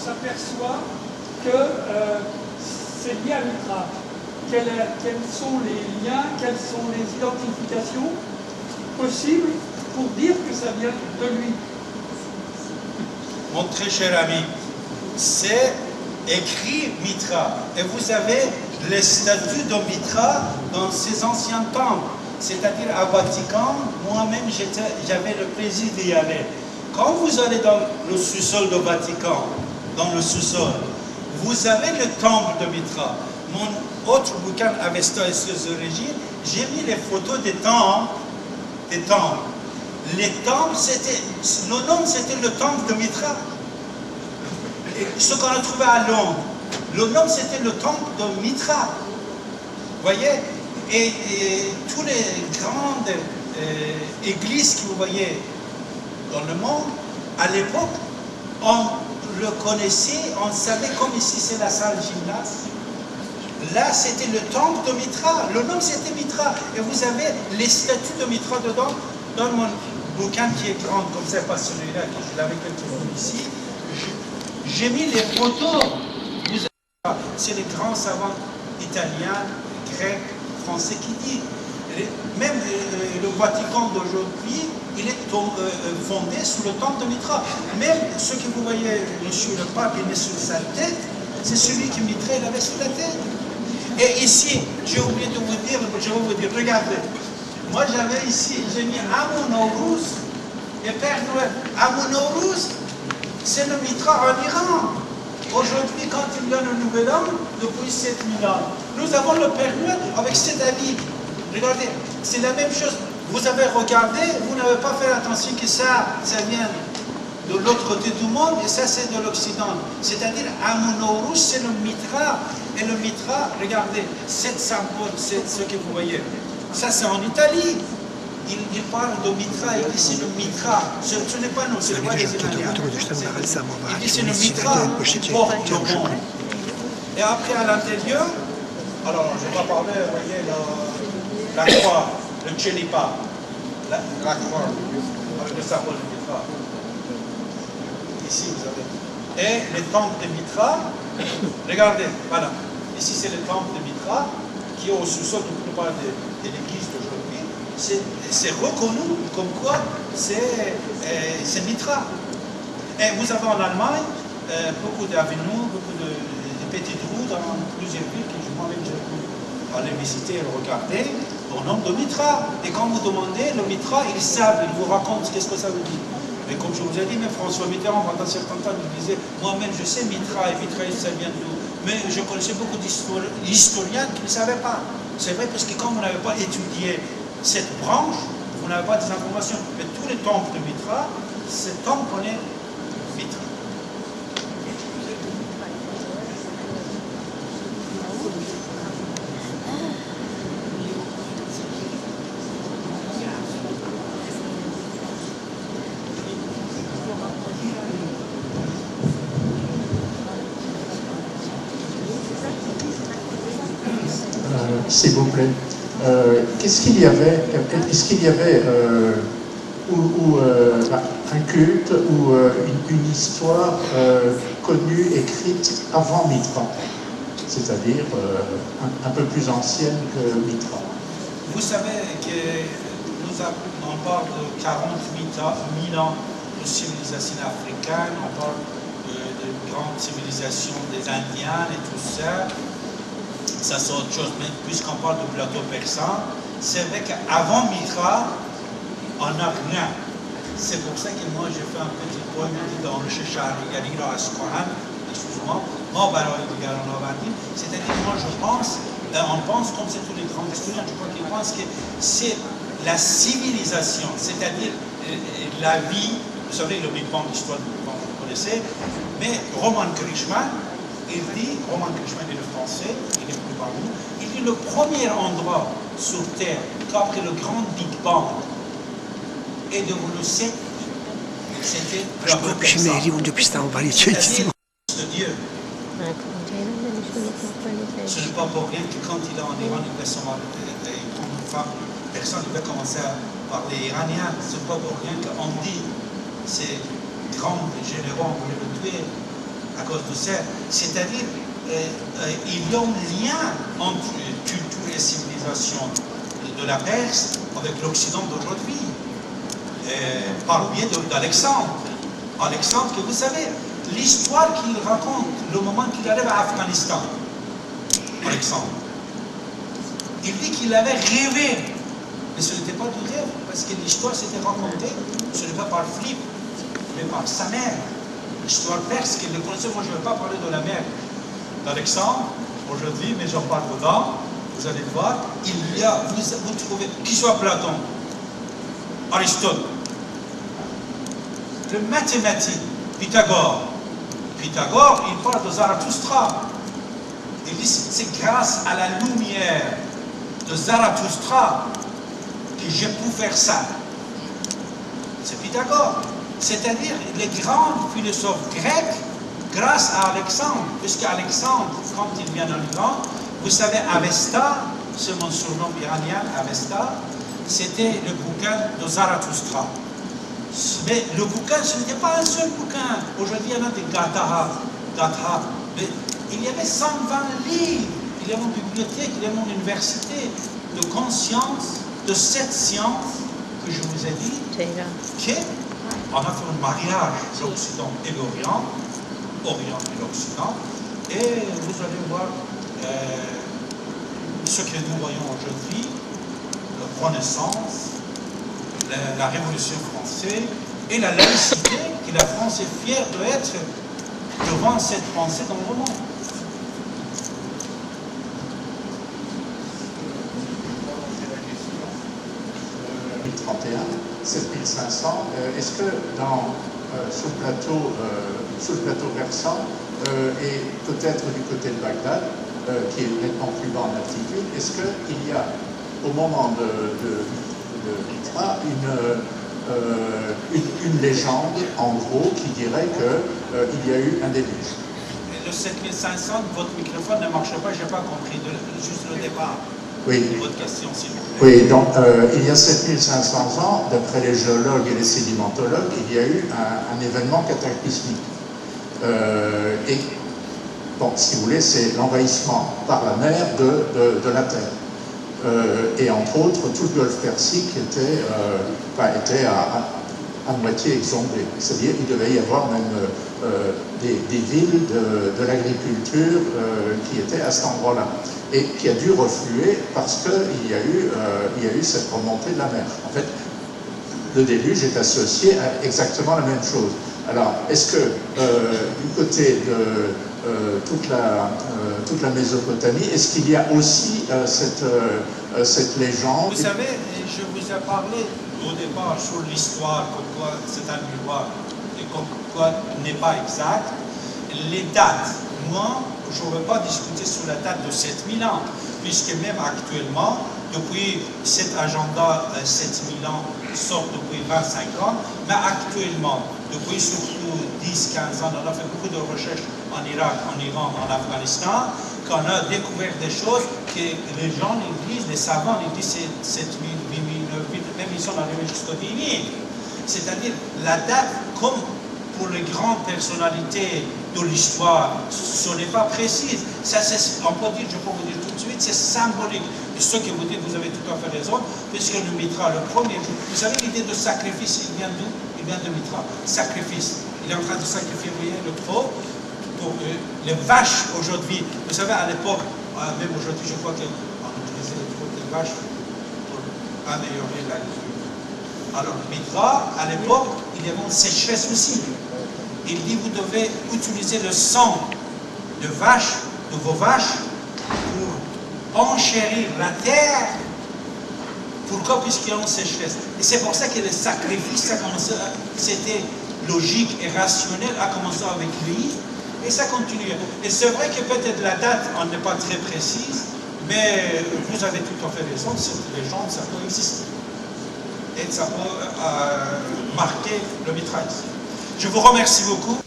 s'aperçoit que c'est lié à Mitra. Quels sont les liens, quelles sont les identifications possibles pour dire que ça vient de lui? Mon très cher ami, c'est écrit Mitra. Et vous avez les statues de Mitra dans ces anciens temples. C'est-à-dire à Vatican, moi-même j'avais le plaisir d'y aller. Quand vous allez dans le sous-sol de Vatican, dans le sous-sol, vous avez le temple de Mitra. Mon autre bouquin, Avesta et ses origines, j'ai mis les photos des temples. Les temples, le nom c'était le temple de Mitra. Et ce qu'on a trouvé à Londres, le nom c'était le temple de Mitra. Vous voyez? Et toutes les grandes églises que vous voyez dans le monde, à l'époque, on le connaissait, on savait comme ici c'est la salle gymnase. Là, c'était le temple de Mitra. Le nom, c'était Mitra. Et vous avez les statues de Mitra dedans. Dans mon bouquin qui est grand, comme ça, pas celui-là, que je l'avais quelquefois ici. J'ai mis les photos. C'est les grands savants italiens, grecs, français qui disent. Même le Vatican d'aujourd'hui, il est fondé sous le temple de Mitra. Même ce que vous voyez, monsieur le pape, il met sur sa tête, c'est celui que Mitra il avait sur la tête. Et ici, j'ai oublié de vous dire, je vais vous dire, regardez. Moi j'avais ici, j'ai mis Amun-Nowruz et Père Noël. Amun-Nowruz, c'est le Mitra en Iran. Aujourd'hui, quand il donne un nouvel an, depuis 7000 ans, nous avons le Père Noël avec cet habit. Regardez, c'est la même chose. Vous avez regardé, vous n'avez pas fait attention que ça vient de l'autre côté du monde, et ça c'est de l'Occident. C'est-à-dire, Amun-Nowruz, c'est le Mitra. Et le Mitra, regardez, cette symbole, c'est ce que vous voyez. Ça c'est en Italie. Il parle de Mitra, il dit c'est le Mitra. Ce n'est pas nous, ce n'est pas les Italiens. Il dit c'est le Mitra qui porte le monde. Et après à l'intérieur, alors je vais parler, vous voyez, la croix, le Tchelipa, la croix, avec le symbole de Mitra. Ici vous avez. Et les temples de Mitra, regardez, voilà. Ici c'est le temple de Mitra, qui est au sous-sol de plupart de l'église d'aujourd'hui. C'est reconnu comme quoi c'est Mitra. Et vous avez en Allemagne beaucoup d'avenues, beaucoup de petites routes dans plusieurs villes que moi-même j'ai pu aller visiter et regarder au nom de Mitra. Et quand vous demandez le Mitra, ils savent, ils vous racontent qu'est-ce que ça veut dire. Mais comme je vous ai dit, même François Mitterrand, pendant un certain temps, il disait, moi-même je sais Mitra, et Mitra, ça vient d'où. Mais je connaissais beaucoup d'historiens qui ne savaient pas. C'est vrai parce que quand vous n'avez pas étudié cette branche, vous n'avez pas des informations. Mais tous les temples de Mitra, cet homme connaît Mitra. S'il vous plaît, qu'est-ce qu'il y avait un culte ou une histoire connue, écrite avant Mitra, c'est-à-dire un peu plus ancienne que Mitra? Vous savez que on parle de 40 000 ans de civilisation africaine, on parle de grande civilisation des Indiens et tout ça. Ça c'est autre chose, mais puisqu'on parle du plateau persan, c'est vrai qu'avant Mitra, on n'a rien. C'est pour ça que moi j'ai fait un petit poème dans le Sheshari Galila Asquahan, excusez-moi, c'est-à-dire moi on pense comme c'est tous les grands historiens, je crois qu'ils pensent que c'est la civilisation, c'est-à-dire la vie, vous savez le Big Bang, l'histoire du Big Bang, vous connaissez, mais Roman Krishman, il dit, Roman Krishman est le français, il est plus parmi nous, il dit le premier endroit sur Terre qu'après le grand Big Bang est devenu sec, c'était la Persan. C'est-à-dire de Dieu. Ce n'est pas pour rien que quand il est en Iran, il prend une femme, personne ne va commencer à parler iranien. Ce n'est pas pour rien qu'on dit ces grands généraux, on voulait le tuer à cause de ça. C'est-à-dire, il y a un lien entre culture et civilisation de la Perse avec l'Occident d'aujourd'hui, par le biais d'Alexandre. Alexandre, que vous savez, l'histoire qu'il raconte, le moment qu'il arrive à Afghanistan, Alexandre, il dit qu'il avait rêvé, mais ce n'était pas du rêve, parce que l'histoire s'était racontée, ce n'est pas par Philippe, mais par sa mère. L'histoire perse qu'il ne connaissait. Moi, je ne vais pas parler de la mère d'Alexandre aujourd'hui, mais j'en parle dedans. Vous allez le voir. Il y a, vous trouvez, qui soit Platon, Aristote, le mathématique, Pythagore. Pythagore, il parle de Zarathustra. Il dit c'est grâce à la lumière de Zarathustra que j'ai pu faire ça. C'est Pythagore. C'est-à-dire les grands philosophes grecs, grâce à Alexandre, puisque Alexandre, quand il vient en Iran, vous savez, Avesta, c'est mon surnom iranien, Avesta, c'était le bouquin de Zarathustra. Mais le bouquin, ce n'était pas un seul bouquin. Aujourd'hui, il y en a des Gatha. Mais il y avait 120 livres. Il y avait une bibliothèque, il y avait une université de conscience, de cette science que je vous ai dit, qu'on a fait un mariage, l'Occident et l'Orient, Orient et l'Occident, et vous allez voir ce que nous voyons aujourd'hui, la Renaissance, la Révolution française et la laïcité, que la France est fière d'être devant cette pensée dans le monde. « 7500, est-ce que sur le plateau versant et peut-être du côté de Bagdad, qui est nettement plus bas en altitude, est-ce qu'il y a au moment de Mitra une légende en gros qui dirait qu'il y a eu un déluge? Le 7500, votre microphone ne marche pas, je n'ai pas compris, juste le départ. Oui. Votre question, s'il vous plaît. Oui, donc il y a 7500 ans, d'après les géologues et les sédimentologues, il y a eu un événement cataclysmique. Et, bon, si vous voulez, c'est l'envahissement par la mer de la Terre. Et entre autres, tout le golfe Persique était à moitié exsangué. C'est-à-dire qu'il devait y avoir même des villes de l'agriculture qui étaient à cet endroit-là. Et qui a dû refluer parce qu'il y a eu cette remontée de la mer. En fait, le déluge est associé à exactement la même chose. Alors, est-ce que du côté de toute la Mésopotamie, est-ce qu'il y a aussi cette légende? Vous savez, je vous ai parlé au départ sur l'histoire, comme quoi c'est un miroir et comme quoi n'est pas exact. Les dates, moi, je ne veux pas discuter sur la date de 7000 ans, puisque même actuellement, depuis cet agenda 7000 ans sort depuis 25 ans, mais actuellement, depuis surtout 10-15 ans, on a fait beaucoup de recherches en Irak, en Iran, en Afghanistan, qu'on a découvert des choses que les gens ils disent, les savants ils disent c'est 7000, 8000, 9000, même ils sont arrivés jusqu'à 10 000. C'est-à-dire la date, comme pour les grandes personnalités de l'histoire, ce n'est pas précis. Ça, on peut dire, je peux vous dire tout de suite, c'est symbolique. Et ce que vous dites, vous avez tout à fait raison, puisque le Mitra, le premier jour, vous savez, l'idée de sacrifice, il vient d'où? Il vient de Mitra. Sacrifice. Il est en train de sacrifier, vous voyez, le veau pour les vaches aujourd'hui. Vous savez, à l'époque, même aujourd'hui, je crois qu'on utilisait les vaches pour améliorer l'agriculture. Alors, Mitra, à l'époque, il y avait une sécheresse aussi. Il dit, vous devez utiliser le sang de vos vaches, pour enchérir la terre. Pourquoi? Puisqu'il y a une sécheresse. Et c'est pour ça que le sacrifice, c'était logique et rationnel, a commencé avec lui, et ça continue. Et c'est vrai que peut-être la date, on n'est pas très précise, mais vous avez tout à fait raison, cette légende, ça peut exister. Et ça peut marquer le mitraille. Je vous remercie beaucoup.